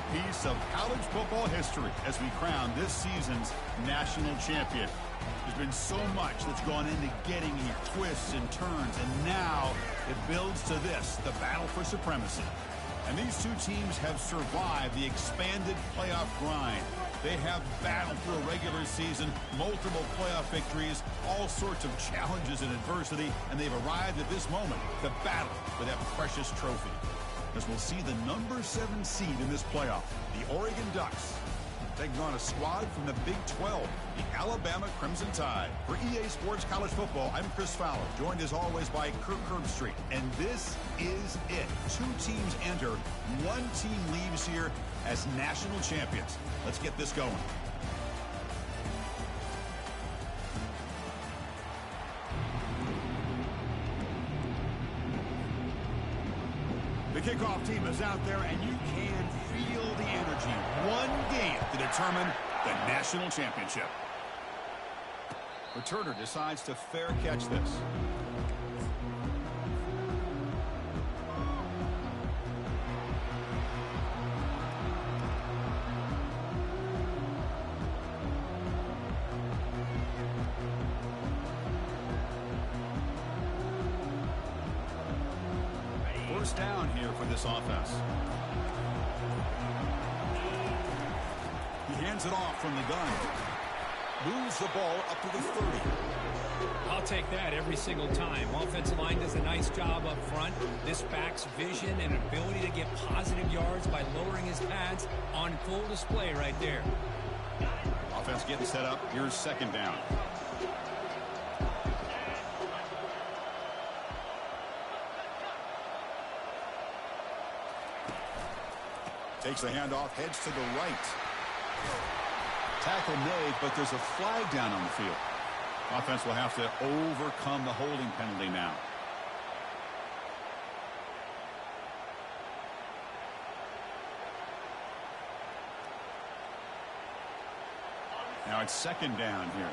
a piece of college football history as we crown this season's national champion. There's been so much that's gone into getting here, twists and turns, and now it builds to this, the battle for supremacy. And these two teams have survived the expanded playoff grind. They have battled through a regular season, multiple playoff victories, all sorts of challenges and adversity, and they've arrived at this moment, the battle for that precious trophy. As we'll see the number 7 seed in this playoff, the Oregon Ducks, taking on a squad from the Big 12, the Alabama Crimson Tide. For EA Sports College Football, I'm Chris Fowler, joined as always by Kirk Herbstreit. And this is it. 2 teams enter, 1 team leaves here as national champions. Let's get this going. The kickoff team is out there, and you can feel the energy. 1 game to determine the national championship. Returner decides to fair catch this. First down here for this offense. He hands it off from the gun. Moves the ball up to the 30. I'll take that every single time. Offensive line does a nice job up front. This back's vision and ability to get positive yards by lowering his pads on full display right there. Offense getting set up. Here's second down. Takes the handoff, heads to the right. Tackle made, but there's a flag down on the field. Offense will have to overcome the holding penalty now. Now it's second down here.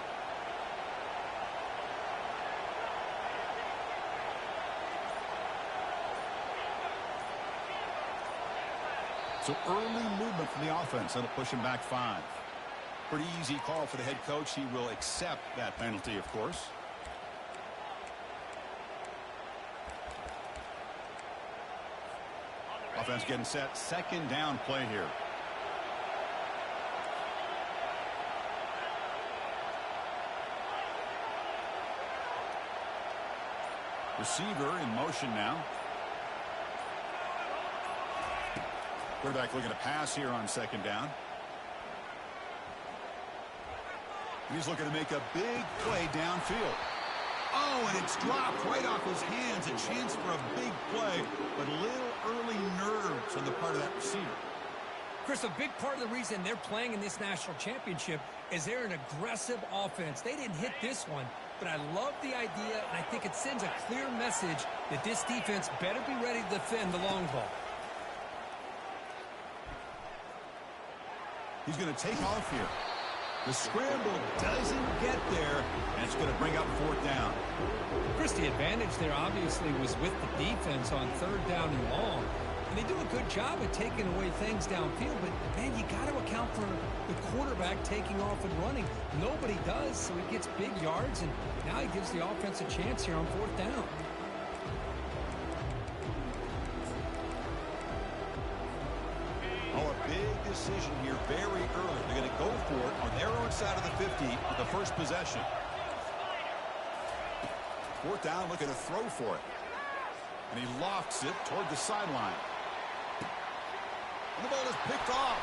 So early movement from the offense. That'll push him back 5. Pretty easy call for the head coach. He will accept that penalty, of course. Offense getting set. Second down play here. Receiver in motion now. Quarterback looking to pass here on second down. He's looking to make a big play downfield. Oh, and it's dropped right off his hands. A chance for a big play, but a little early nerves on the part of that receiver. Chris, a big part of the reason they're playing in this national championship is they're an aggressive offense. They didn't hit this one, but I love the idea, and I think it sends a clear message that this defense better be ready to defend the long ball. He's going to take off here. The scramble doesn't get there, and it's going to bring up fourth down. Chris, the advantage there obviously was with the defense on third down and long. And they do a good job of taking away things downfield, but, man, you got to account for the quarterback taking off and running. Nobody does, so he gets big yards, and now he gives the offense a chance here on fourth down. Oh, a big decision here very early. They're going to go for it on their own side of the 50 on the first possession. Fourth down, looking to throw for it. And he lofts it toward the sideline. And the ball is picked off.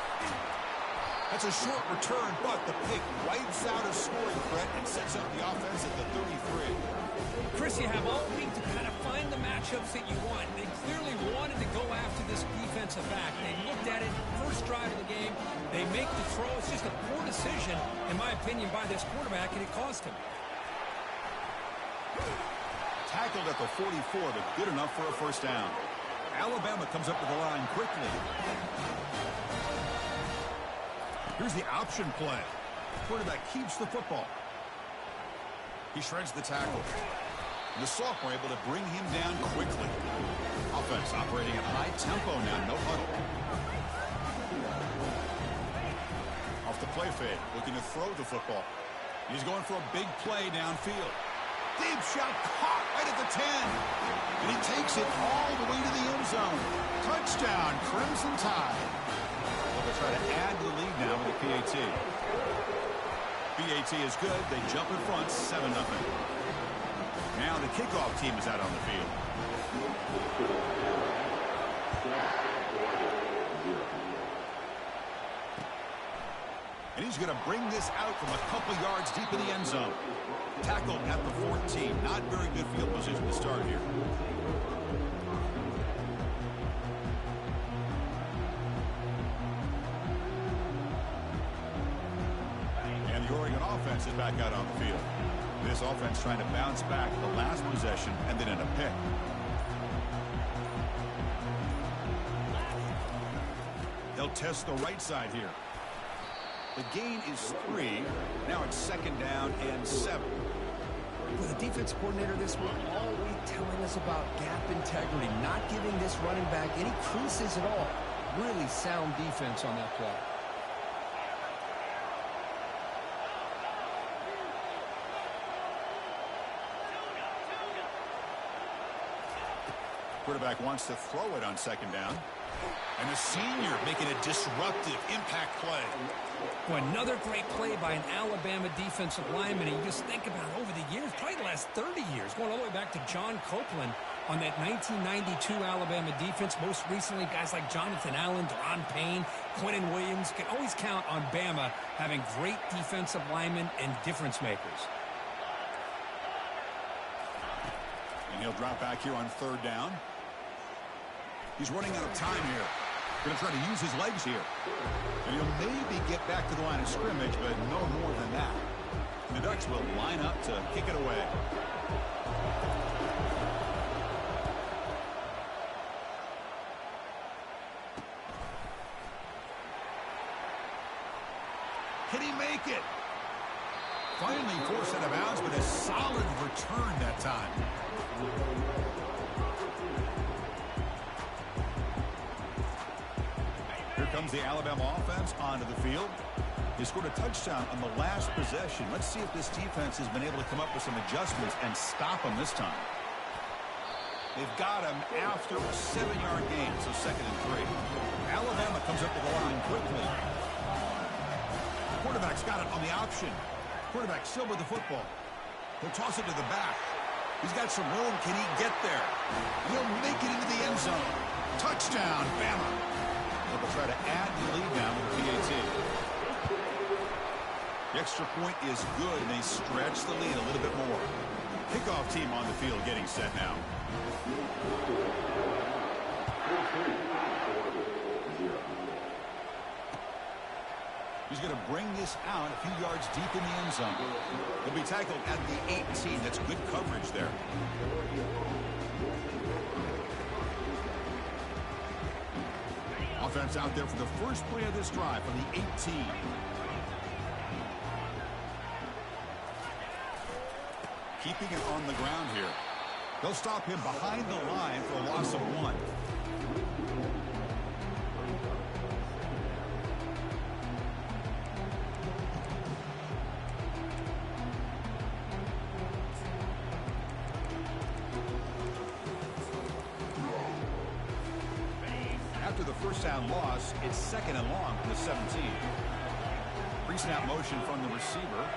That's a short return, but the pick wipes out a scoring threat and sets up the offense at the 33. Chris, you have all week to kind of find the matchups that you want. They clearly wanted to go after this defensive back. They looked at it first drive of the game. They make the throw. It's just a poor decision, in my opinion, by this quarterback, and it cost him. Tackled at the 44, but good enough for a first down. Alabama comes up to the line quickly. Here's the option play. Quarterback keeps the football. He shreds the tackle. And the sophomore able to bring him down quickly. Offense operating at high tempo now, no huddle. Off the play fake, looking to throw the football. He's going for a big play downfield. Deep shot caught right at the 10. And he takes it all the way to the end zone. Touchdown, Crimson Tide. They'll try to add to the lead now with a PAT. PAT is good. They jump in front, 7-0. Now the kickoff team is out on the field. And he's going to bring this out from a couple yards deep in the end zone. Tackled at the 14. Not very good field position to start here. And the Oregon offense is back out on the field. This offense trying to bounce back the last possession and then in a pick. They'll test the right side here. The gain is 3. Now it's 2nd down and 7. Well, the defense coordinator this week all week telling us about gap integrity, not giving this running back any creases at all. Really sound defense on that play. Quarterback wants to throw it on 2nd down. And the senior making a disruptive impact play. Well, another great play by an Alabama defensive lineman. And you just think about over the years, probably the last 30 years, going all the way back to John Copeland on that 1992 Alabama defense. Most recently, guys like Jonathan Allen, Deron Payne, Quentin Williams. Can always count on Bama having great defensive linemen and difference makers. And he'll drop back here on 3rd down. He's running out of time here. Going to try to use his legs here. And he'll maybe get back to the line of scrimmage, but no more than that. The Ducks will line up to kick it away. Can he make it? Finally forced out of bounds, but a solid return that time. Here comes the Alabama offense onto the field. He scored a touchdown on the last possession. Let's see if this defense has been able to come up with some adjustments and stop him this time. They've got him after a 7-yard gain, so 2nd and 3. Alabama comes up to the line quickly. Quarterback's got it on the option. Quarterback still with the football. He'll toss it to the back. He's got some room. Can he get there? He'll make it into the end zone. Touchdown, Bama. They'll try to add the lead now with the PAT. The extra point is good, and they stretch the lead a little bit more. Kickoff team on the field getting set now. He's going to bring this out a few yards deep in the end zone. He'll be tackled at the 18. That's good coverage there. Offense out there for the first play of this drive from the 18. Keeping it on the ground here. They'll stop him behind the line for a loss of 1. After the first down loss, it's 2nd and long from the 17. Pre-snap motion from the receiver.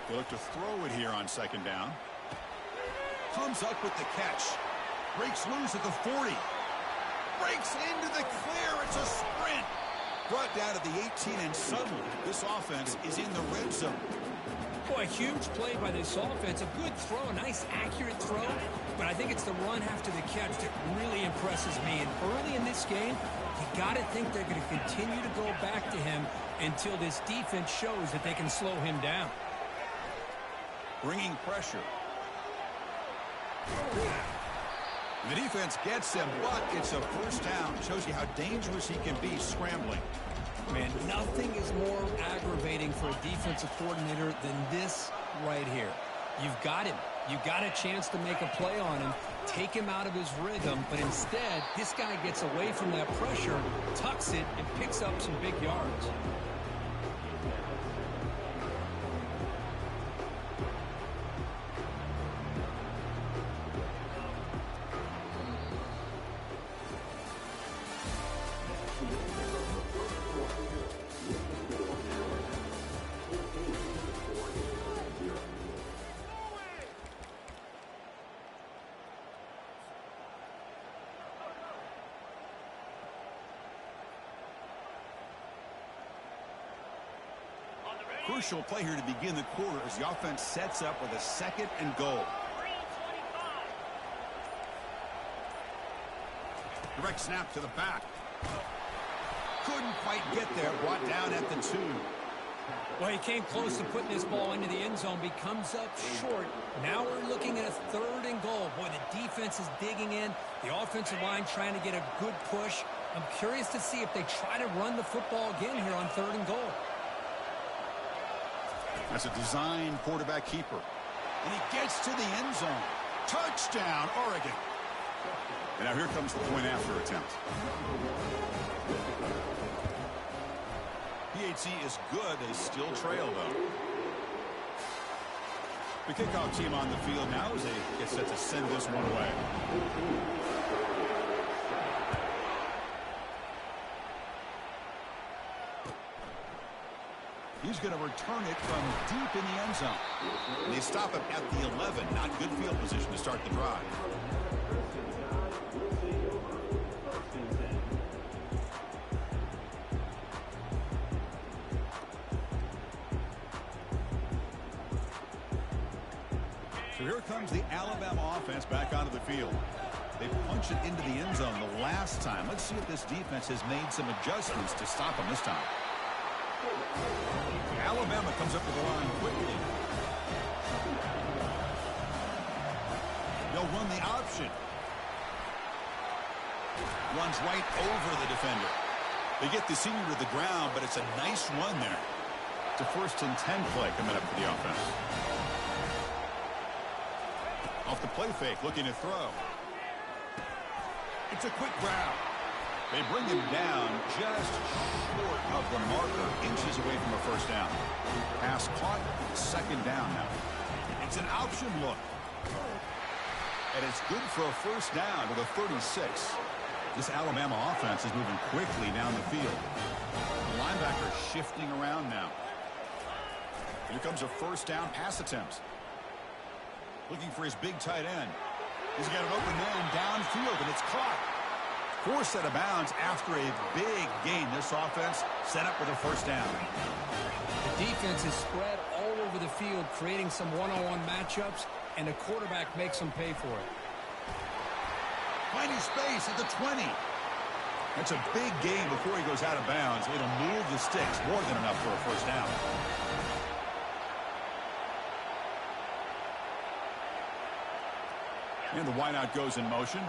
They look to throw it here on 2nd down. Comes up with the catch. Breaks loose at the 40. Breaks into the clear. It's a sprint. Brought down to the 18, and suddenly this offense is in the red zone. Boy, a huge play by this offense. A good throw, a nice accurate throw. But I think it's the run after the catch that really impresses me. And early in this game, you got to think they're going to continue to go back to him until this defense shows that they can slow him down. Bringing pressure. The defense gets him, but it's a first down. Shows you how dangerous he can be scrambling. Man, nothing is more aggravating for a defensive coordinator than this right here. You've got him. You got a chance to make a play on him, take him out of his rhythm, but instead, this guy gets away from that pressure, tucks it, and picks up some big yards. Crucial play here to begin the quarter as the offense sets up with a 2nd and goal. Direct snap to the back. Couldn't quite get there. Brought down at the 2. Well, he came close to putting this ball into the end zone, but he comes up short. Now we're looking at a 3rd and goal. Boy, the defense is digging in. The offensive line trying to get a good push. I'm curious to see if they try to run the football again here on 3rd and goal. That's a design quarterback keeper. And he gets to the end zone. Touchdown, Oregon. And now here comes the point after attempt. PHC is good. They still trail, though. The kickoff team on the field now as they get set to send this one away. He's going to return it from deep in the end zone. And they stop him at the 11. Not good field position to start the drive. So here comes the Alabama offense back onto the field. They punch it into the end zone the last time. Let's see if this defense has made some adjustments to stop them this time. Alabama comes up with the line quickly. They'll run the option. Runs right over the defender. They get the senior to the ground, but it's a nice run there. It's a 1st and 10 play coming up for the offense. Off the play fake, looking to throw. It's a quick grab. They bring him down just short of the marker, inches away from a 1st down. Pass caught, 2nd down now. It's an option look. And it's good for a 1st down to the 36. This Alabama offense is moving quickly down the field. The linebacker shifting around now. Here comes a 1st down pass attempt. Looking for his big tight end. He's got an open man downfield, and it's caught. Forced out of bounds after a big gain. This offense set up with a 1st down. The defense is spread all over the field, creating some one-on-one matchups, and the quarterback makes them pay for it. Finding space at the 20. That's a big gain before he goes out of bounds. It'll move the sticks more than enough for a 1st down. And the wideout goes in motion.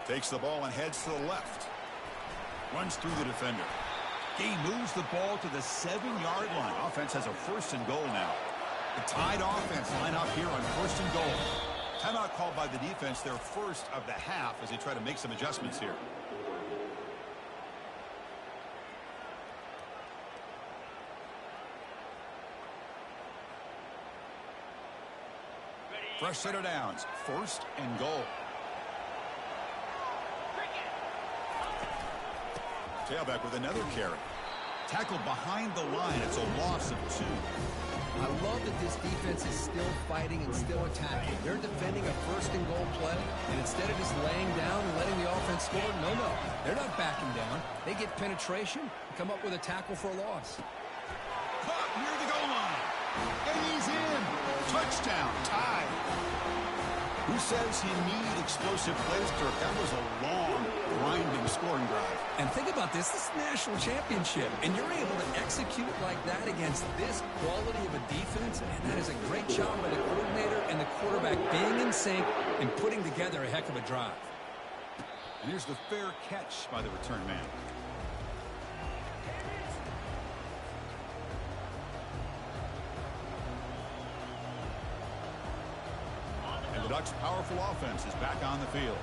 Takes the ball and heads to the left. Runs through the defender. He moves the ball to the 7-yard line. Offense has a 1st and goal now. The tied offense line up here on 1st and goal. Timeout called by the defense, their 1st of the half, as they try to make some adjustments here. Fresh set of downs. 1st and goal. Tailback with another carry. Tackled behind the line. It's a loss of 2. I love that this defense is still fighting and still attacking. They're defending a 1st and goal play, and instead of just laying down and letting the offense score, no. They're not backing down. They get penetration and come up with a tackle for a loss. Caught near the goal line. And he's in. Touchdown. Tied. Who says you need explosive plays, Kirk? That was a long, grinding scoring drive. And think about this. This is a national championship, and you're able to execute like that against this quality of a defense, and that is a great job by the coordinator and the quarterback being in sync and putting together a heck of a drive. And here's the fair catch by the return man. And the Ducks' powerful offense is back on the field.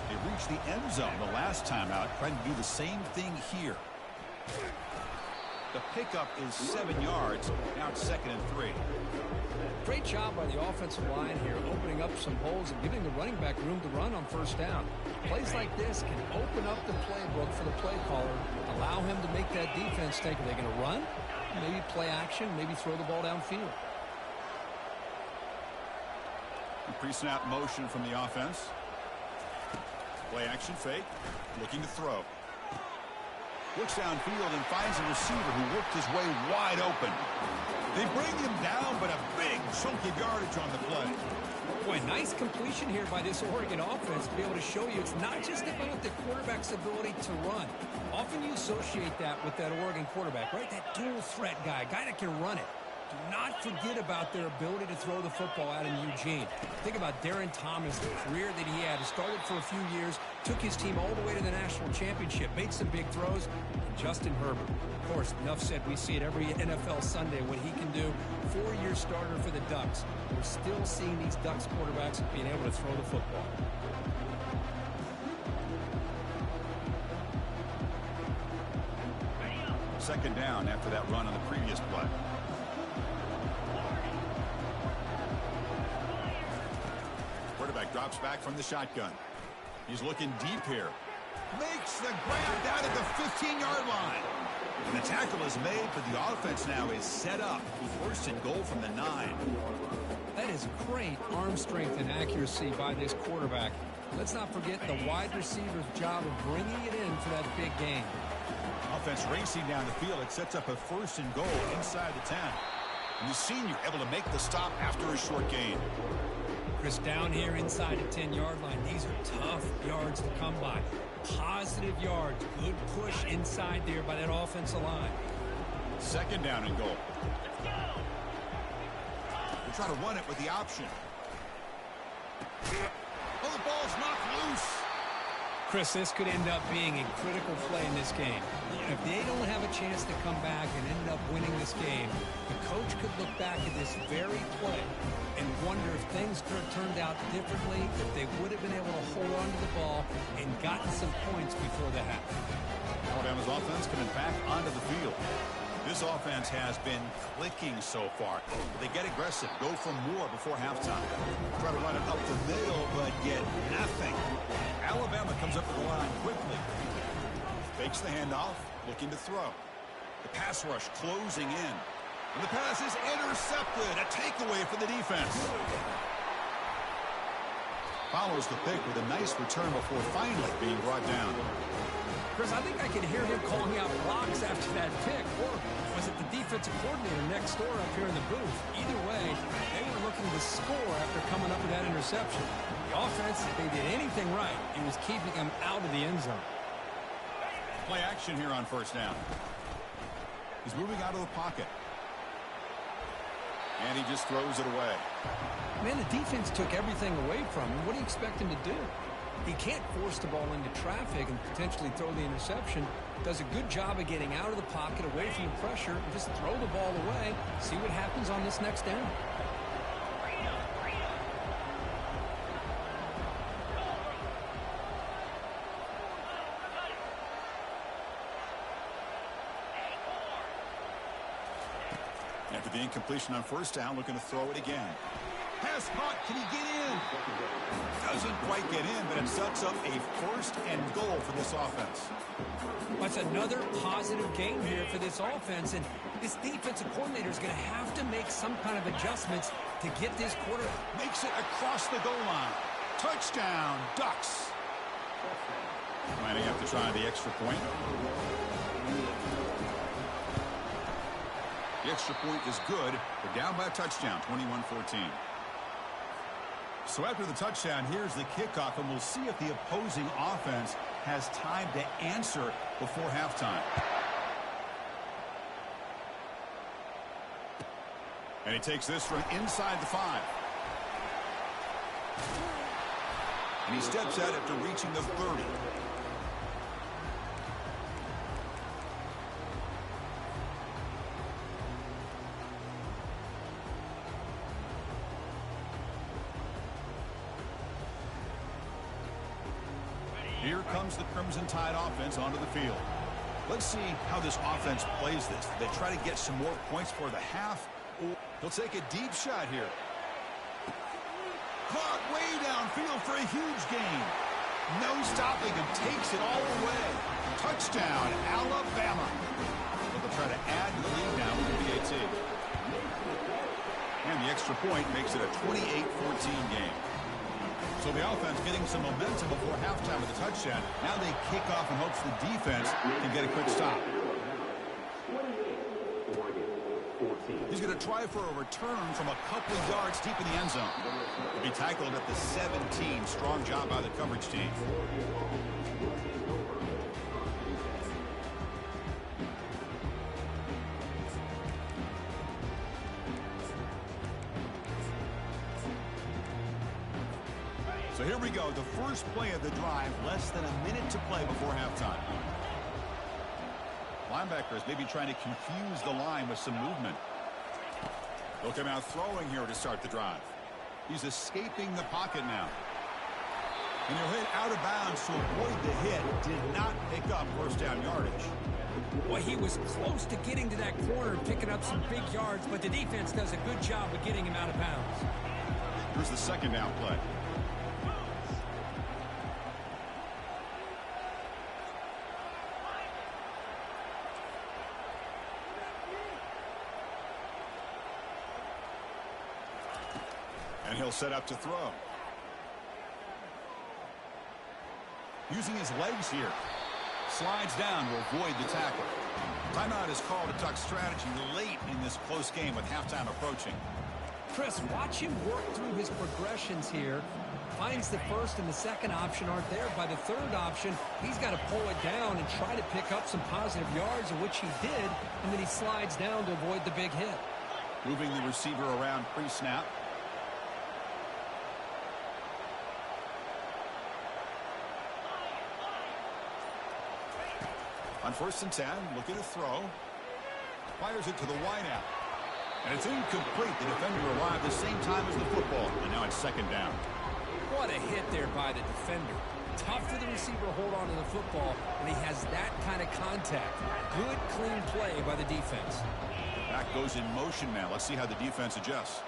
They reached the end zone the last time out, trying to do the same thing here. The pickup is 7 yards. Now it's 2nd and 3. Great job by the offensive line here, opening up some holes and giving the running back room to run on first down. Plays like this can open up the playbook for the play caller, allow him to make that defense think, are they going to run? Maybe play action, maybe throw the ball downfield. Pre-snap motion from the offense. Play action fake. Looking to throw. Looks downfield and finds a receiver who worked his way wide open. They bring him down, but a big chunk of yardage on the play. Boy, nice completion here by this Oregon offense to be able to show you it's not just about the quarterback's ability to run. Often you associate that with that Oregon quarterback, right? That dual threat guy that can run it. Do not forget about their ability to throw the football out in Eugene. Think about Darren Thomas, the career that he had. He started for a few years, took his team all the way to the national championship, made some big throws. And Justin Herbert, of course, enough said, we see it every NFL Sunday what he can do. 4-year starter for the Ducks. We're still seeing these Ducks quarterbacks being able to throw the football. Second down after that run on the previous play. Quarterback drops back from the shotgun. He's looking deep here. Makes the grab down at the 15-yard line. And the tackle is made, but the offense now is set up with 1st and goal from the 9. That is great arm strength and accuracy by this quarterback. Let's not forget the wide receiver's job of bringing it in for that big game. Offense racing down the field. It sets up a 1st and goal inside the 10. And the senior able to make the stop after a short gain. Chris, down here inside the 10-yard line, these are tough yards to come by. Positive yards, good push inside there by that offensive line. 2nd down and goal. They try to run it with the option. Oh, the ball's knocked loose. Chris, this could end up being a critical play in this game. If they don't have a chance to come back and end up winning this game, the coach could look back at this very play and wonder if things could have turned out differently, if they would have been able to hold on to the ball and gotten some points before the half. Alabama's offense coming back onto the field. This offense has been clicking so far. They get aggressive, go for more before halftime. Try to run it up the middle, but get nothing. Alabama comes up to the line quickly. Fakes the handoff, looking to throw. The pass rush closing in. And the pass is intercepted. A takeaway for the defense. Follows the pick with a nice return before finally being brought down. Chris, I think I can hear him calling out blocks after that pick. Or was it the defensive coordinator next door up here in the booth? Either way, they were looking to score after coming up with that interception. The offense, if they did anything right, it was keeping them out of the end zone. Play action here on 1st down. He's moving out of the pocket. And he just throws it away. Man, the defense took everything away from him. What do you expect him to do? He can't force the ball into traffic and potentially throw the interception. Does a good job of getting out of the pocket, away from the pressure, and just throw the ball away. See what happens on this next down. After the incompletion on 1st down, looking to throw it again. Pass caught. Can he get in? Doesn't quite get in, but it sets up a 1st and goal for this offense. That's another positive game here for this offense, and this defensive coordinator is going to have to make some kind of adjustments to get this quarter. Makes it across the goal line. Touchdown, Ducks. Might have to try the extra point. The extra point is good. They're down by a touchdown, 21-14. So after the touchdown, here's the kickoff, and we'll see if the opposing offense has time to answer before halftime. And he takes this from inside the 5. And he steps out after reaching the 30. Here comes the Crimson Tide offense onto the field. Let's see how this offense plays this. They try to get some more points for the half. He'll take a deep shot here. Caught way downfield for a huge gain. No stopping him. Takes it all the way. Touchdown, Alabama. But they'll try to add to the lead now with the PAT. And the extra point makes it a 28-14 game. So the offense getting some momentum before halftime with a touchdown. Now they kick off in hopes the defense can get a quick stop. He's going to try for a return from a couple of yards deep in the end zone. He'll be tackled at the 17. Strong job by the coverage team. So here we go, the first play of the drive, less than a minute to play before halftime. Linebackers maybe trying to confuse the line with some movement. They'll come out throwing here to start the drive. He's escaping the pocket now. And he'll hit out of bounds to avoid the hit. Did not pick up first down yardage. Well, he was close to getting to that corner and picking up some big yards, but the defense does a good job of getting him out of bounds. Here's the second down play. And he'll set up to throw. Using his legs here. Slides down to avoid the tackle. Timeout is called to talk strategy late in this close game with halftime approaching. Chris, watch him work through his progressions here. Finds the first and the second option aren't there. By the third option, he's got to pull it down and try to pick up some positive yards, which he did, and then he slides down to avoid the big hit. Moving the receiver around pre-snap. On 1st and 10, looking to throw. Fires it to the wideout. And it's incomplete. The defender arrived the same time as the football. And now it's second down. What a hit there by the defender. Tough for the receiver to hold on to the football when he has that kind of contact. Good, clean play by the defense. Back goes in motion now. Let's see how the defense adjusts.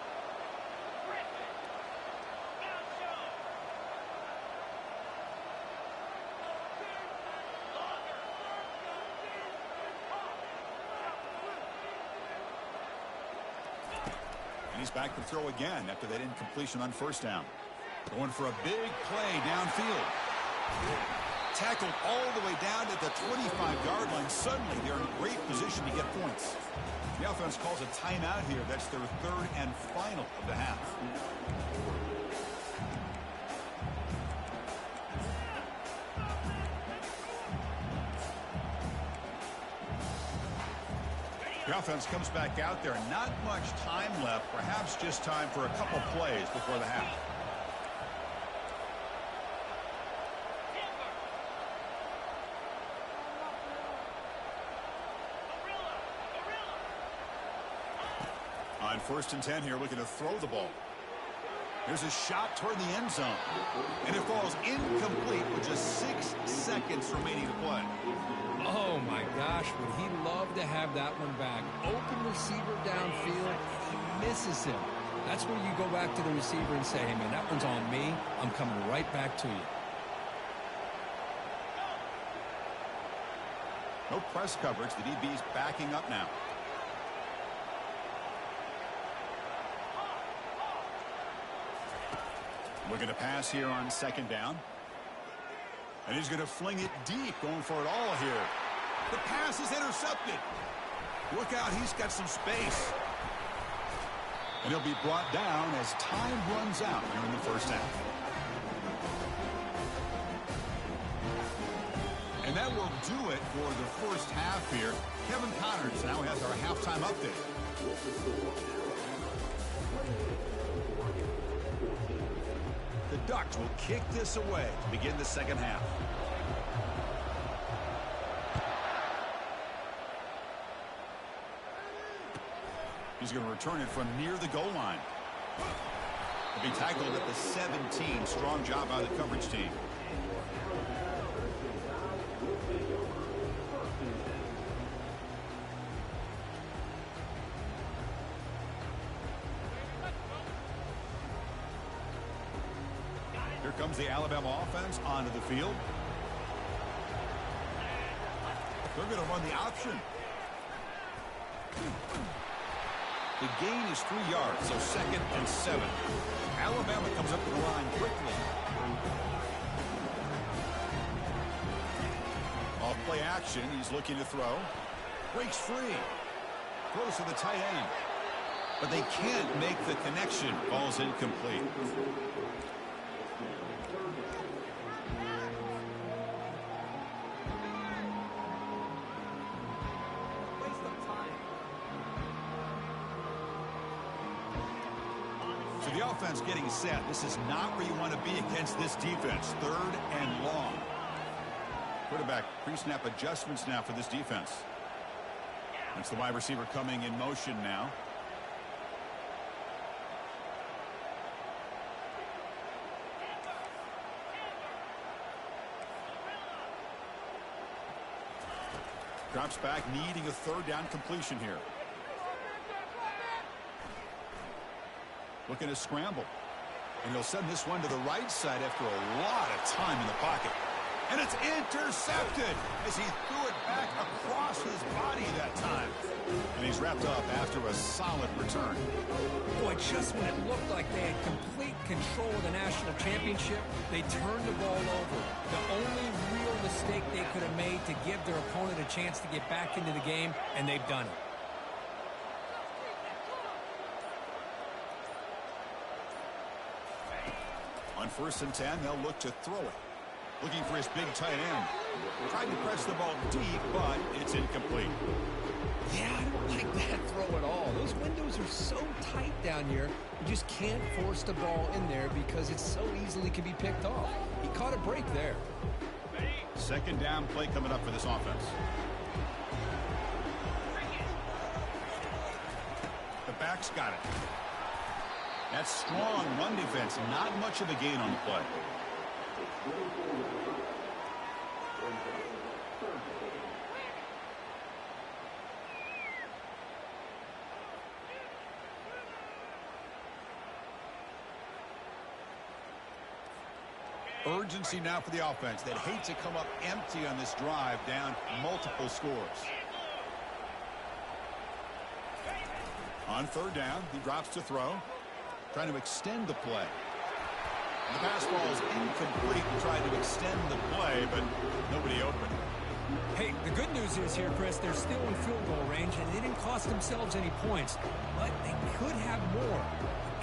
He's back to throw again after that incompletion on first down. Going for a big play downfield. Tackled all the way down at the 25-yard line. Suddenly, they're in great position to get points. The offense calls a timeout here. That's their third and final of the half. The offense comes back out there. Not much time left. Perhaps just time for a couple plays before the half. On 1st and 10 here, looking to throw the ball. There's a shot toward the end zone. And it falls incomplete with just 6 seconds remaining to play. Oh, my gosh, would he love to have that one back. Open receiver downfield, he misses him. That's where you go back to the receiver and say, hey, man, that one's on me. I'm coming right back to you. No press coverage. The DB's backing up now. Looking to pass here on second down. And he's going to fling it deep, going for it all here. The pass is intercepted. Look out, he's got some space. And he'll be brought down as time runs out here in the first half. And that will do it for the first half here. Kevin Connors now has our halftime update. The Ducks will kick this away to begin the second half. He's going to return it from near the goal line. He'll be tackled at the 17. Strong job by the coverage team. Here comes the Alabama offense onto the field. They're going to run the option. The gain is 3 yards, so 2nd and 7. Alabama comes up to the line quickly. Off play action, he's looking to throw. Breaks free. Throws to the tight end. But they can't make the connection. Ball's incomplete. The offense getting set. This is not where you want to be against this defense. 3rd and long. Quarterback pre-snap adjustments now for this defense. That's the wide receiver coming in motion now. Drops back, needing a 3rd down completion here. Looking to scramble. And he'll send this one to the right side after a lot of time in the pocket. And it's intercepted as he threw it back across his body that time. And he's wrapped up after a solid return. Boy, just when it looked like they had complete control of the national championship, they turned the ball over. The only real mistake they could have made to give their opponent a chance to get back into the game, and they've done it. On 1st and 10, they'll look to throw it. Looking for his big tight end. Tried to press the ball deep, but it's incomplete. Yeah, I don't like that throw at all. Those windows are so tight down here. You just can't force the ball in there because it so easily can be picked off. He caught a break there. 2nd down play coming up for this offense. The back's got it. That strong run defense, not much of a gain on the play. Urgency now for the offense. They'd hate to come up empty on this drive, down multiple scores. On 3rd down, he drops to throw. Trying to extend the play. The pass ball is incomplete. Tried to extend the play, but nobody open. Hey, the good news is here, Chris, they're still in field goal range, and they didn't cost themselves any points. But they could have more.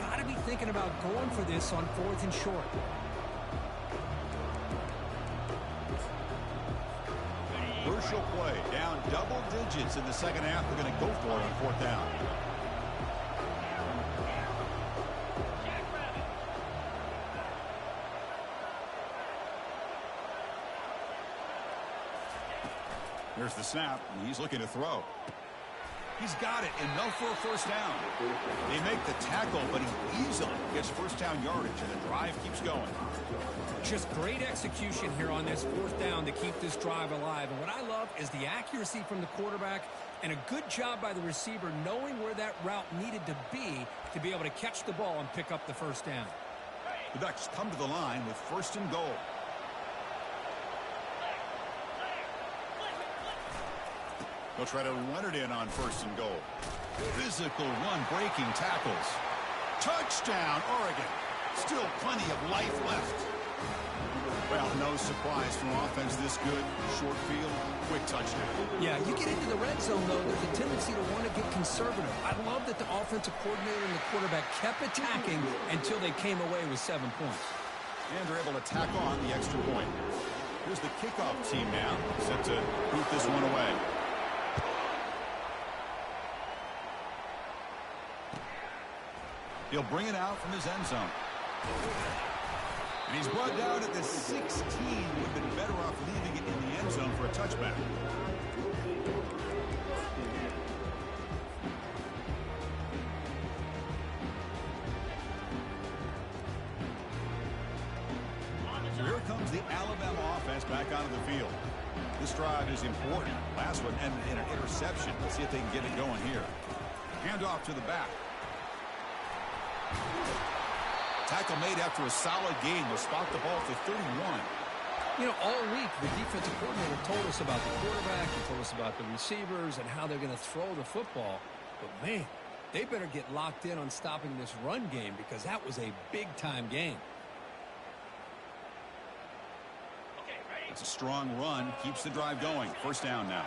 Got to be thinking about going for this on 4th and short. Crucial play. Down double digits in the second half. They're going to go for it on 4th down. Here's the snap, and he's looking to throw. He's got it, enough for a 1st down. They make the tackle, but he easily gets 1st down yardage, and the drive keeps going. Just great execution here on this 4th down to keep this drive alive. And what I love is the accuracy from the quarterback and a good job by the receiver knowing where that route needed to be able to catch the ball and pick up the 1st down. The Ducks come to the line with 1st and goal. They'll try to run it in on 1st and goal. Physical run, breaking tackles. Touchdown, Oregon. Still plenty of life left. Well, no surprise from offense this good. Short field, quick touchdown. Yeah, you get into the red zone, though, there's a tendency to want to get conservative. I love that the offensive coordinator and the quarterback kept attacking until they came away with 7 points. And they're able to tack on the extra point. Here's the kickoff team now, set to boot this one away. He'll bring it out from his end zone. And he's brought down at the 16. Would have been better off leaving it in the end zone for a touchback. So here comes the Alabama offense back onto the field. This drive is important. Last one ended in an interception. Let's see if they can get it going here. Handoff to the back. Tackle made after a solid game. Will spot the ball for 31. You know, all week, the defensive coordinator told us about the quarterback. He told us about the receivers and how they're going to throw the football. But, man, they better get locked in on stopping this run game because that was a big-time game. It's a strong run. Keeps the drive going. First down now.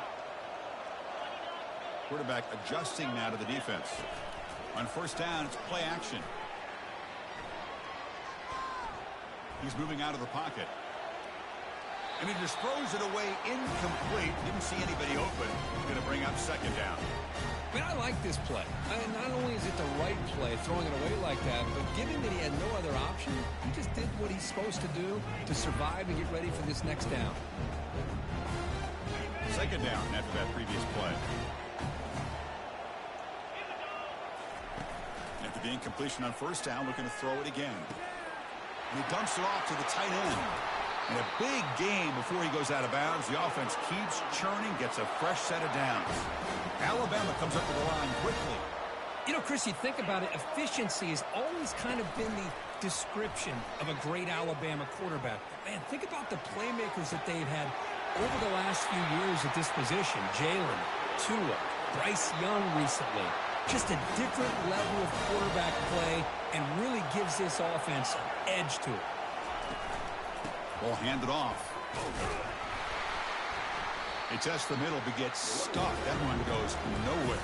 Quarterback adjusting now to the defense. On first down, it's play action. He's moving out of the pocket. And he just throws it away incomplete. Didn't see anybody open. He's going to bring up second down. I mean, I like this play. Not only is it the right play, throwing it away like that, but given that he had no other option, he just did what he's supposed to do to survive and get ready for this next down. Second down after that previous play. After the incompletion on first down, looking to throw it again. And he dumps it off to the tight end. And a big game before he goes out of bounds. The offense keeps churning, gets a fresh set of downs. Alabama comes up to the line quickly. You know, Chris, you think about it, efficiency has always kind of been the description of a great Alabama quarterback. Man, think about the playmakers that they've had over the last few years at this position. Jalen, Tua, Bryce Young recently. Just a different level of quarterback play and really gives this offense an edge to it. Ball handed off. He tests the middle but gets stuck. That one goes nowhere.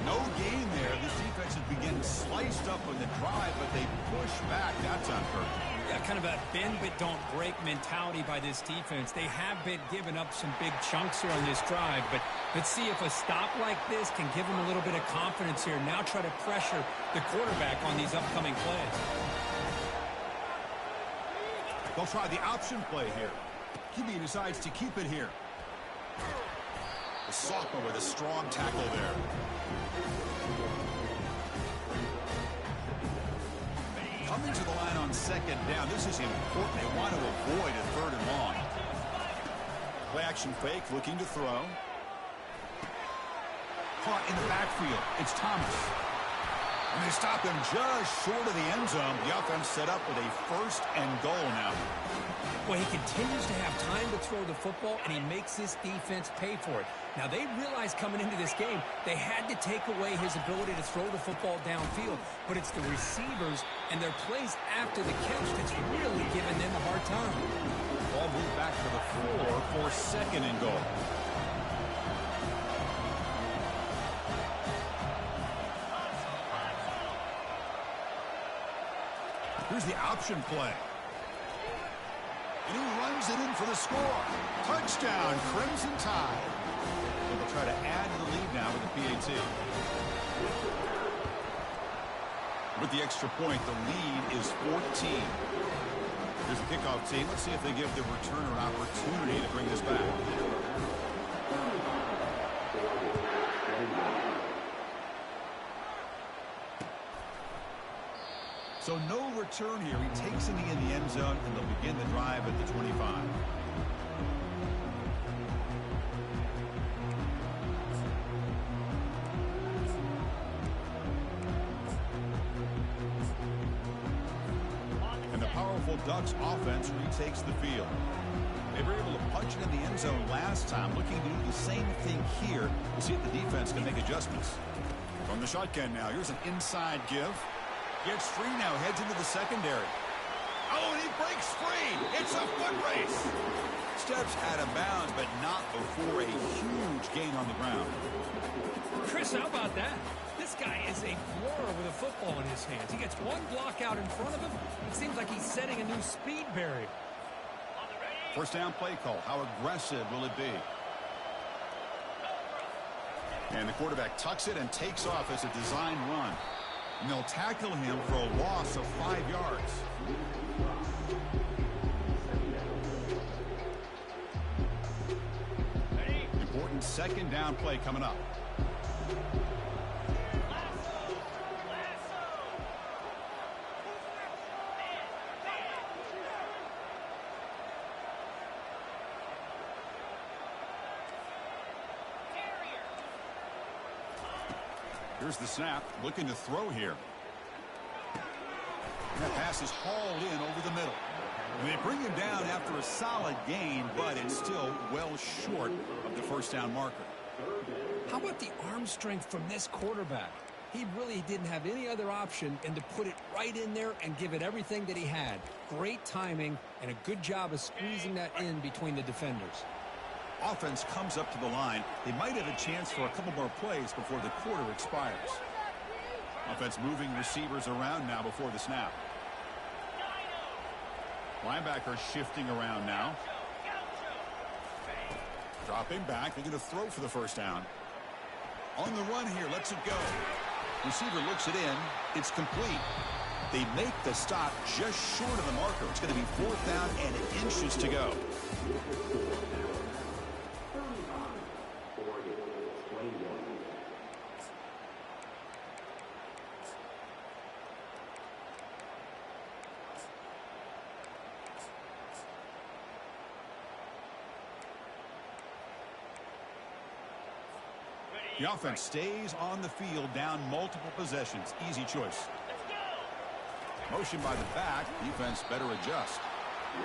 No gain there. This defense has begun sliced up on the drive, but they push back. That's on purpose. Yeah, kind of a bend but don't break mentality by this defense. They have been giving up some big chunks here on this drive, but let's see if a stop like this can give them a little bit of confidence here. Now try to pressure the quarterback on these upcoming plays. They'll try the option play here. QB decides to keep it here. The sophomore with a strong tackle there. Coming to the line on second down. This is important. They want to avoid a third and long. Play action fake, looking to throw. Caught in the backfield. It's Thomas. And they stop him just short of the end zone. The offense set up with a first and goal now. Well, he continues to have time to throw the football, and he makes this defense pay for it. Now, they realized coming into this game, they had to take away his ability to throw the football downfield. But it's the receivers and their plays after the catch that's really giving them a hard time. Ball moved back to the floor for second and goal. Here's the option play. And he runs it in for the score. Touchdown, Crimson Tide. And they'll try to add to the lead now with the PAT. With the extra point, the lead is 14. Here's the kickoff team. Let's see if they give the returner an opportunity to bring this back. So no return here. He takes it in the end zone, and they'll begin the drive at the 25. And the powerful Ducks offense retakes the field. They were able to punch it in the end zone last time, looking to do the same thing here. We'll see if the defense can make adjustments. From the shotgun now, here's an inside give. Gets free now, heads into the secondary. Oh, and he breaks free. It's a foot race. Steps out of bounds, but not before a huge gain on the ground. Chris, how about that? This guy is a floorer with a football in his hands. He gets one block out in front of him. It seems like he's setting a new speed barrier. First down play call. How aggressive will it be? And the quarterback tucks it and takes off as a design run. And they'll tackle him for a loss of 5 yards. Important second down play coming up. Here's the snap, looking to throw here. And that pass is hauled in over the middle. And they bring him down after a solid gain, but it's still well short of the first down marker. How about the arm strength from this quarterback? He really didn't have any other option than to put it right in there and give it everything that he had. Great timing and a good job of squeezing that in between the defenders. Offense comes up to the line. They might have a chance for a couple more plays before the quarter expires. Offense moving receivers around now before the snap. Linebacker shifting around now. Dropping back. They're going to throw for the first down. On the run here. Lets it go. Receiver looks it in. It's complete. They make the stop just short of the marker. It's going to be 4th down and inches to go. The offense stays on the field, down multiple possessions. Easy choice. Motion by the back. Defense better adjust.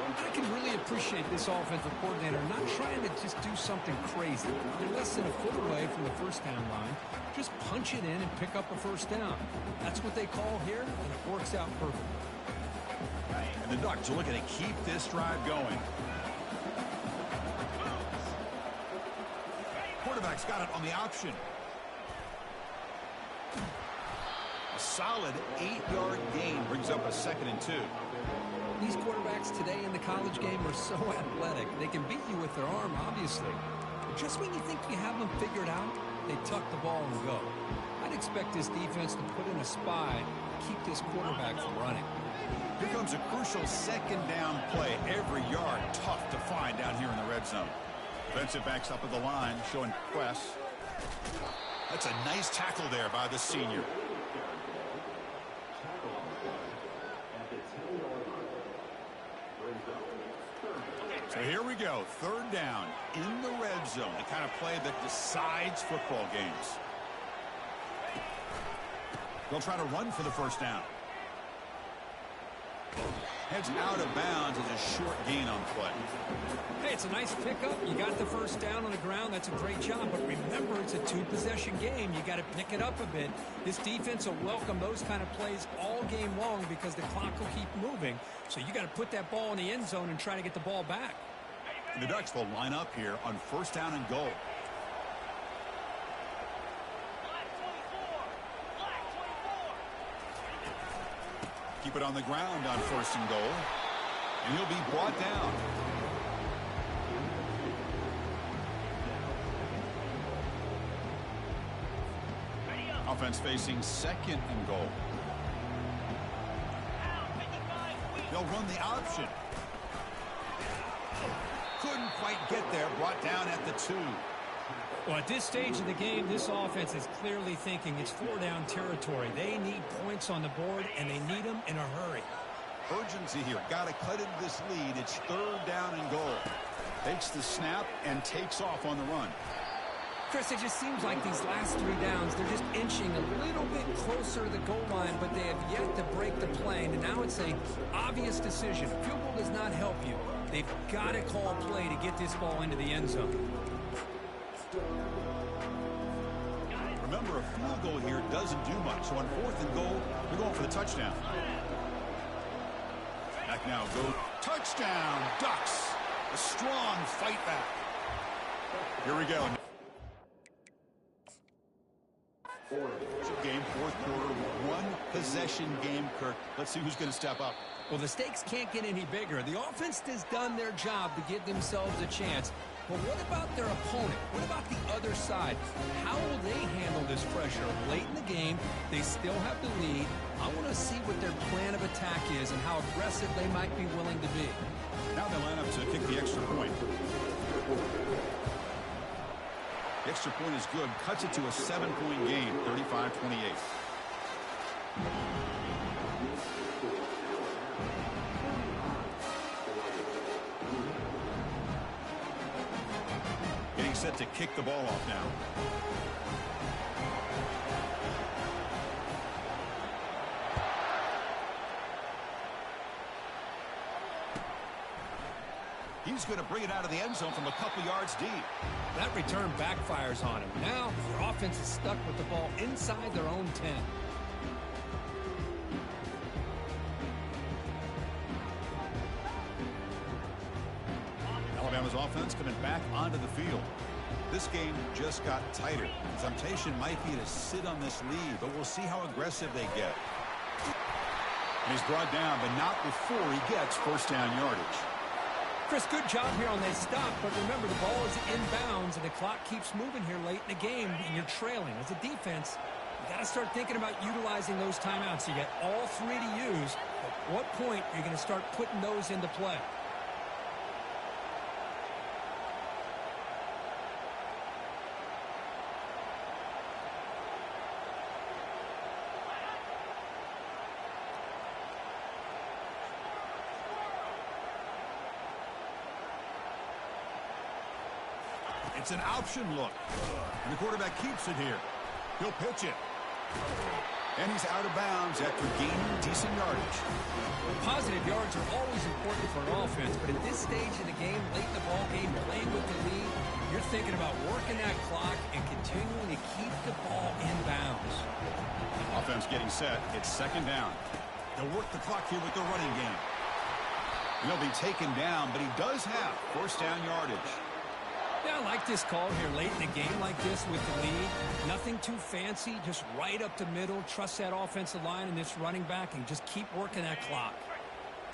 I can really appreciate this offensive coordinator not trying to just do something crazy. They're less than a foot away from the first down line. Just punch it in and pick up a first down. That's what they call here, and it works out perfectly. And the Ducks are looking to keep this drive going. Quarterback's got it on the option. A solid 8-yard gain brings up a 2nd and 2. These quarterbacks today in the college game are so athletic. They can beat you with their arm, obviously. But just when you think you have them figured out, they tuck the ball and go. I'd expect this defense to put in a spy to keep this quarterback from running. Here comes a crucial second down play. Every yard tough to find down here in the red zone. Defensive backs up at the line, showing press. That's a nice tackle there by the senior. So here we go, 3rd down in the red zone, the kind of play that decides football games. They'll try to run for the first down. Heads out of bounds as a short gain on play. Hey, it's a nice pickup. You got the first down on the ground. That's a great job. But remember, it's a 2-possession game. You got to pick it up a bit. This defense will welcome those kind of plays all game long because the clock will keep moving. So you got to put that ball in the end zone and try to get the ball back. And the Ducks will line up here on 1st down and goal. Keep it on the ground on 1st and goal. And he'll be brought down. Offense facing 2nd and goal. They'll run the option. Couldn't quite get there. Brought down at the 2. Well, at this stage of the game, this offense is clearly thinking it's 4-down territory. They need points on the board, and they need them in a hurry. Urgency here. Got to cut into this lead. It's 3rd down and goal. Takes the snap and takes off on the run. Chris, it just seems like these last 3 downs, they're just inching a little bit closer to the goal line, but they have yet to break the play. And now it's an obvious decision. Field goal does not help you. They've got to call a play to get this ball into the end zone. Remember, a field goal here doesn't do much. So on 4th and goal, they're going for the touchdown. Back now go. Touchdown, Ducks. A strong fight back. Here we go. Game, fourth quarter, one possession game, Kirk. Let's see who's going to step up. Well, the stakes can't get any bigger. The offense has done their job to give themselves a chance. But what about their opponent? What about the other side? How will they handle this pressure? Late in the game, they still have the lead. I want to see what their plan of attack is and how aggressive they might be willing to be. Now they line up to kick the extra point. The extra point is good. Cuts it to a 7-point game, 35-28. Getting set to kick the ball off now. He's going to bring it out of the end zone from a couple yards deep. That return backfires on him. Now their offense is stuck with the ball inside their own 10. Alabama's offense coming back onto the field. This game just got tighter. The temptation might be to sit on this lead, but we'll see how aggressive they get. And he's brought down, but not before he gets first down yardage. Chris, good job here on that stop, but remember the ball is inbounds and the clock keeps moving here late in the game and you're trailing. As a defense, you got to start thinking about utilizing those timeouts. You got all three to use. At what point are you going to start putting those into play? It's an option look. And the quarterback keeps it here. He'll pitch it. And he's out of bounds after gaining decent yardage. Positive yards are always important for an offense, but at this stage of the game, late in the ball game, playing with the lead, you're thinking about working that clock and continuing to keep the ball in bounds. Offense getting set. It's second down. They'll work the clock here with the running game. And he'll be taken down, but he does have first down yardage. Yeah, I like this call here late in the game like this with the lead. Nothing too fancy, just right up the middle. Trust that offensive line and this running back and just keep working that clock.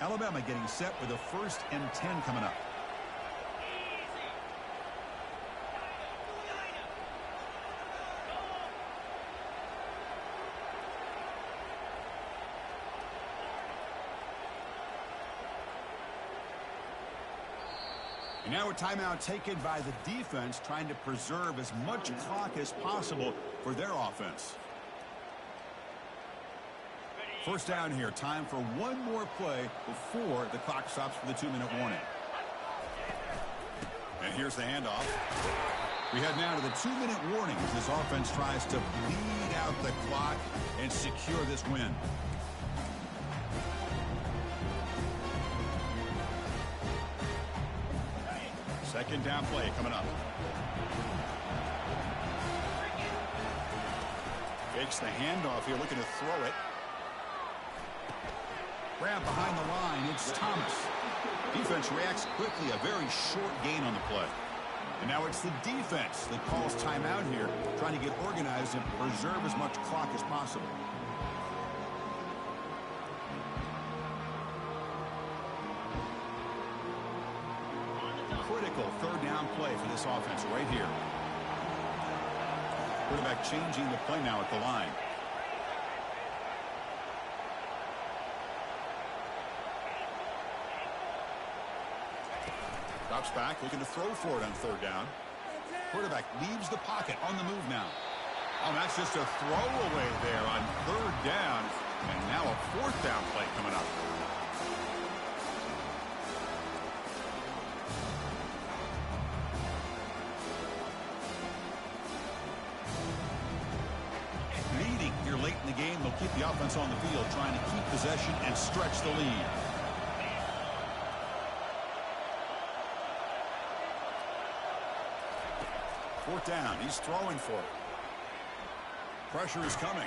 Alabama getting set with a 1st and 10 coming up. And now a timeout taken by the defense, trying to preserve as much clock as possible for their offense. First down here. Time for one more play before the clock stops for the 2-minute warning. And here's the handoff. We head now to the 2-minute warning as this offense tries to bleed out the clock and secure this win. Second down play coming up. Fakes the handoff here, looking to throw it. Grab behind the line, it's Thomas. Defense reacts quickly, a very short gain on the play. And now it's the defense that calls timeout here, trying to get organized and preserve as much clock as possible. Critical third down play for this offense right here. Quarterback changing the play now at the line. Drops back, looking to throw for it on third down. Quarterback leaves the pocket, on the move now. Oh, that's just a throwaway there on third down. And now a fourth down play coming up. Leading here late in the game, they'll keep the offense on the field, trying to keep possession and stretch the lead. Fourth down, he's throwing for it. Pressure is coming.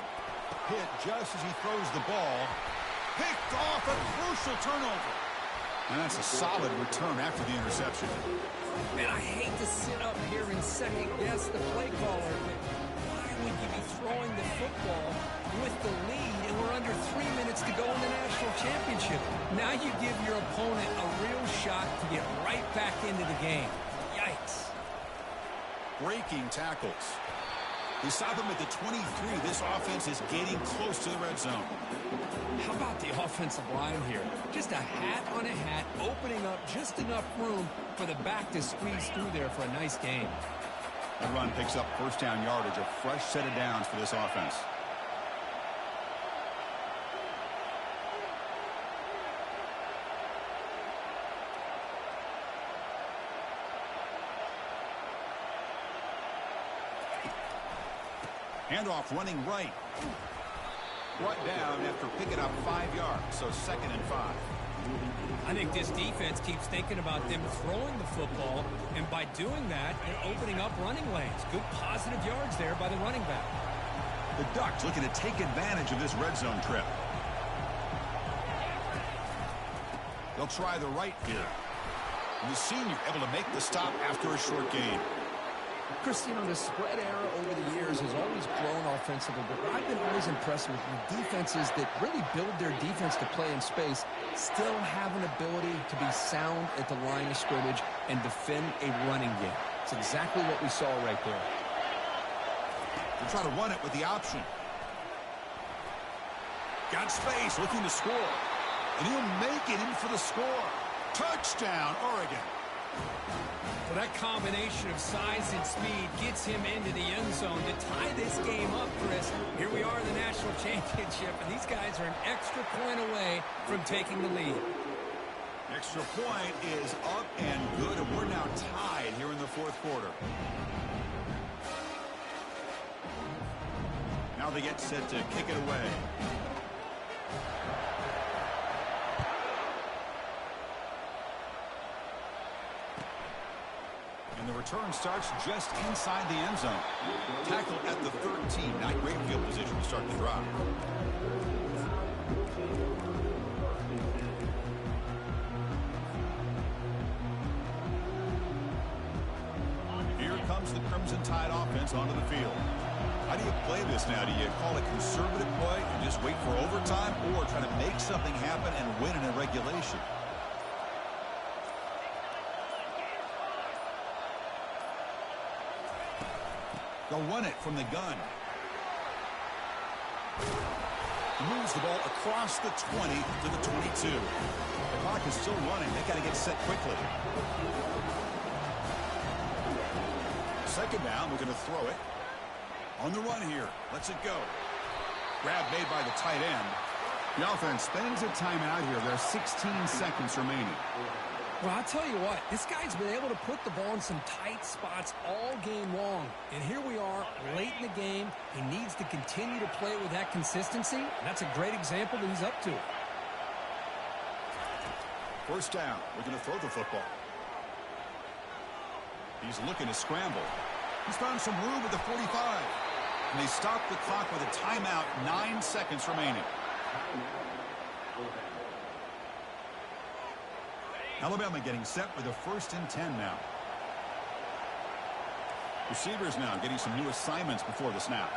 Hit just as he throws the ball. Picked off, a crucial turnover. And that's a solid return after the interception. Man, I hate to sit up here and second guess the play caller, but why would you be throwing the football with the lead and we're under 3 minutes to go in the national championship? Now you give your opponent a real shot to get right back into the game. Yikes. Breaking tackles. They stop him at the 23. This offense is getting close to the red zone. How about the offensive line here? Just a hat on a hat, opening up just enough room for the back to squeeze through there for a nice gain. The run picks up first down yardage, a fresh set of downs for this offense. Handoff running right. Brought down after picking up 5 yards, so 2nd and 5. I think this defense keeps thinking about them throwing the football, and by doing that, they're opening up running lanes. Good positive yards there by the running back. The Ducks looking to take advantage of this red zone trip. They'll try the right here. And the senior able to make the stop after a short gain. Chris, you know, the spread era over the years has always grown offensively, but I've been always impressed with the defenses that really build their defense to play in space, still have an ability to be sound at the line of scrimmage and defend a running game. It's exactly what we saw right there. They try to run it with the option. Got space, looking to score. And he'll make it in for the score. Touchdown, Oregon. So that combination of size and speed gets him into the end zone to tie this game up, Chris. Here we are in the national championship, and these guys are an extra point away from taking the lead. Extra point is up and good, and we're now tied here in the 4th quarter. Now they get set to kick it away. And the return starts just inside the end zone. Tackle at the 13. Not great field position to start the drive. Here comes the Crimson Tide offense onto the field. How do you play this now? Do you call a conservative play and just wait for overtime, or try to make something happen and win in a regulation? They'll run it from the gun. Moves the ball across the 20 to the 22. The clock is still running. They got to get set quickly. 2nd down. We're going to throw it. On the run here. Lets it go. Grab made by the tight end. The offense spends a timeout here. There's 16 seconds remaining. Well, I'll tell you what, this guy's been able to put the ball in some tight spots all game long. And here we are, late in the game. He needs to continue to play with that consistency. And that's a great example that he's up to. 1st down. We're going to throw the football. He's looking to scramble. He's found some room at the 45. And they stop the clock with a timeout, 9 seconds remaining. Alabama getting set with a 1st and 10 now. Receivers now getting some new assignments before the snap.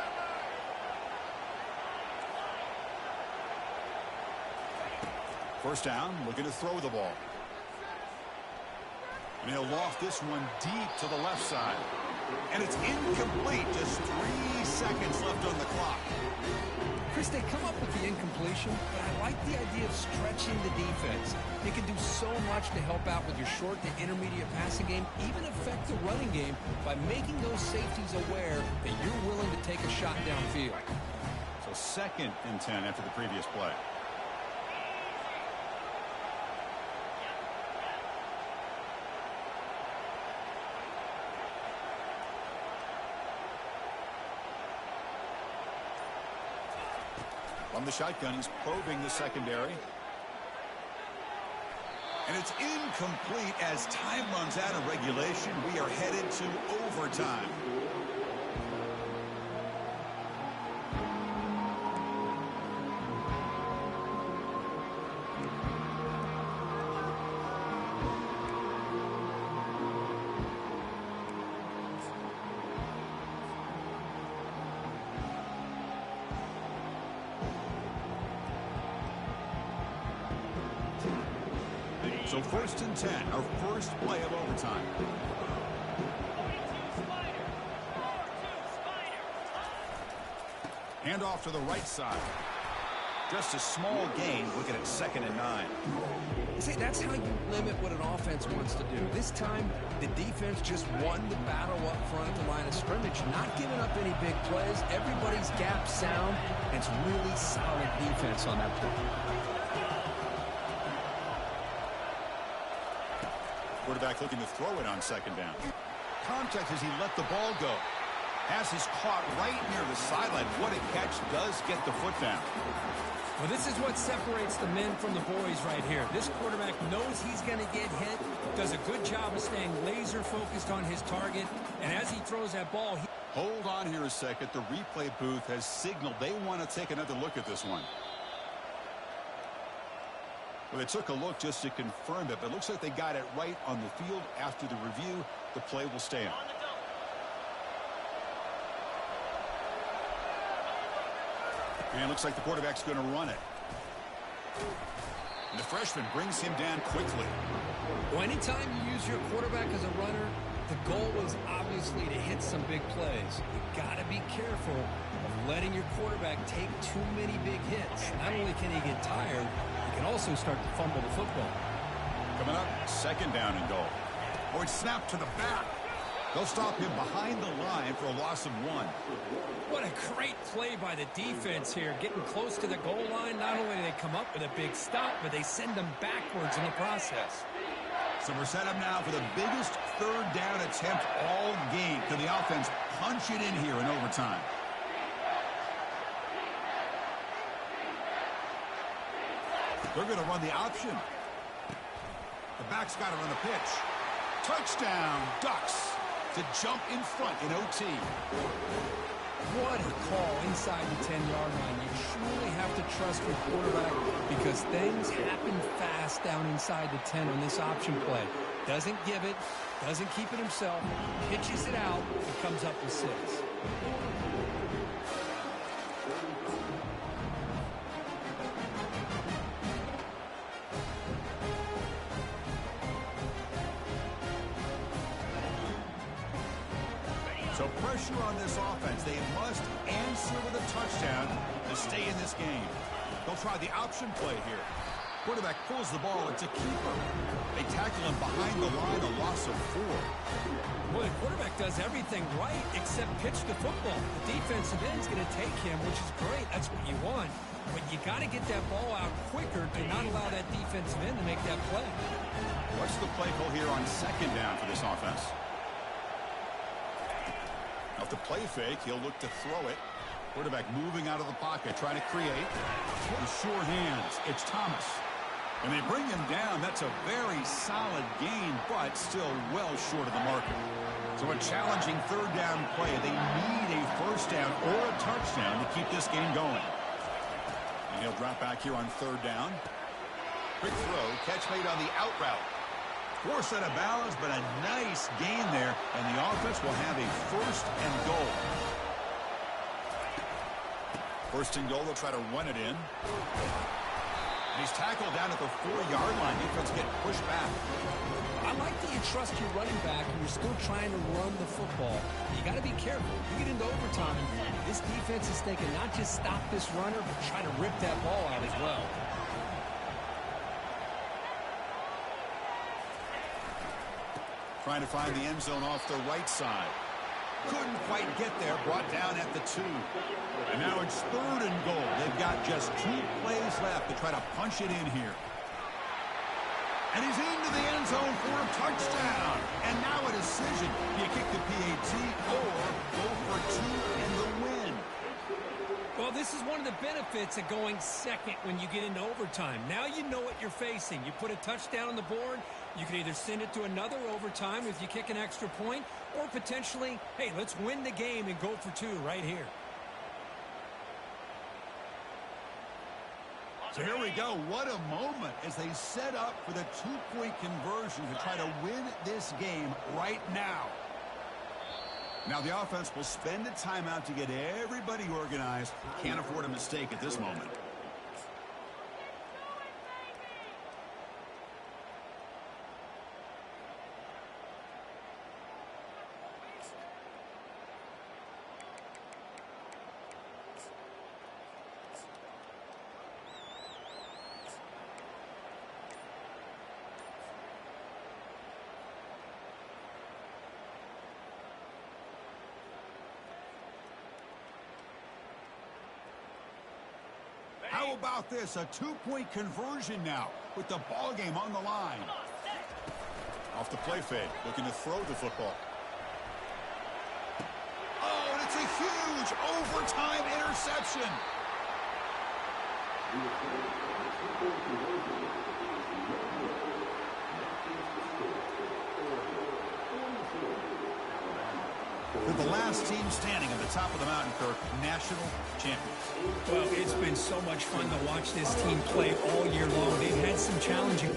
First down, looking to throw the ball. And he'll loft this one deep to the left side. And it's incomplete. Just 3 seconds left on the clock. Chris, they come up with the incompletion, but I like the idea of stretching the defense. They can do so much to help out with your short to intermediate passing game, even affect the running game by making those safeties aware that you're willing to take a shot downfield. So 2nd and 10 after the previous play. From the shotgun, he's probing the secondary. And it's incomplete as time runs out of regulation. We are headed to overtime. So 1st and 10, our first play of overtime. Hand off to the right side. Just a small gain, looking at 2nd and 9. See, that's how you limit what an offense wants to do. This time, the defense just won the battle up front at the line of scrimmage, not giving up any big plays. Everybody's gap sound, and it's really solid defense on that play. Quarterback looking to throw it on 2nd down. Contact as he let the ball go. Pass is caught right near the sideline. What a catch. Does get the foot down. Well, this is what separates the men from the boys right here. This quarterback knows he's going to get hit, does a good job of staying laser focused on his target, and as he throws that ball... Hold on here a second. The replay booth has signaled they want to take another look at this one. Well, they took a look just to confirm it, but it looks like they got it right on the field. After the review, the play will stand. And it looks like the quarterback's going to run it. And the freshman brings him down quickly. Well, anytime you use your quarterback as a runner, the goal is obviously to hit some big plays. You got to be careful of letting your quarterback take too many big hits. Not only can he get tired, he can also start to fumble the football. Coming up, 2nd down and goal. Or it's snapped to the back. They'll stop him behind the line for a loss of 1. What a great play by the defense here. Getting close to the goal line, not only do they come up with a big stop, but they send them backwards in the process. So we're set up now for the biggest 3rd down attempt all game. Can the offense punch it in here in overtime? They're going to run the option. The back's got to run the pitch. Touchdown, Ducks, to jump in front in OT. What a call inside the 10-yard line. You truly have to trust your quarterback because things happen fast down inside the 10 on this option play. Doesn't give it, doesn't keep it himself, pitches it out, and comes up with 6. So pressure on this offense. They must answer with a touchdown to stay in this game. They'll try the option play here. Quarterback pulls the ball. It's a keeper. They tackle him behind the line, a loss of 4. Well, the quarterback does everything right except pitch the football. The defensive end's going to take him, which is great. That's what you want. But you got to get that ball out quicker to not allow that defensive end to make that play. What's the play call here on 2nd down for this offense? Off the play fake, he'll look to throw it. Quarterback moving out of the pocket, trying to create. With sure hands, it's Thomas. And they bring him down. That's a very solid gain, but still well short of the marker. So a challenging 3rd down play. They need a 1st down or a touchdown to keep this game going. And he'll drop back here on 3rd down. Quick throw, catch made on the out route. Forced out of bounds, but a nice gain there, and the offense will have a 1st and goal. 1st and goal, they'll try to run it in. And he's tackled down at the 4-yard line. Defense get pushed back. I like that you trust your running back and you're still trying to run the football. You got to be careful. You get into overtime, this defense is thinking not just stop this runner, but try to rip that ball out as well. Trying to find the end zone off the right side. Couldn't quite get there. Brought down at the 2. And now it's 3rd and goal. They've got just 2 plays left to try to punch it in here. And he's into the end zone for a touchdown. And now a decision. Do you kick the PAT or go for 2 and the win? Well, this is one of the benefits of going second when you get into overtime. Now you know what you're facing. You put a touchdown on the board, you can either send it to another overtime if you kick an extra point, or potentially, hey, let's win the game and go for 2 right here. So here we go. What a moment as they set up for the 2-point conversion to try to win this game right now. Now the offense will spend a timeout to get everybody organized. Can't afford a mistake at this moment. How about this? A two-point conversion now with the ball game on the line. Off the play fake, looking to throw the football. Oh, and it's a huge overtime interception. They're the last team standing at the top of the mountain, Kirk, national champions. Well, it's been so much fun to watch this team play all year long. They've had some challenging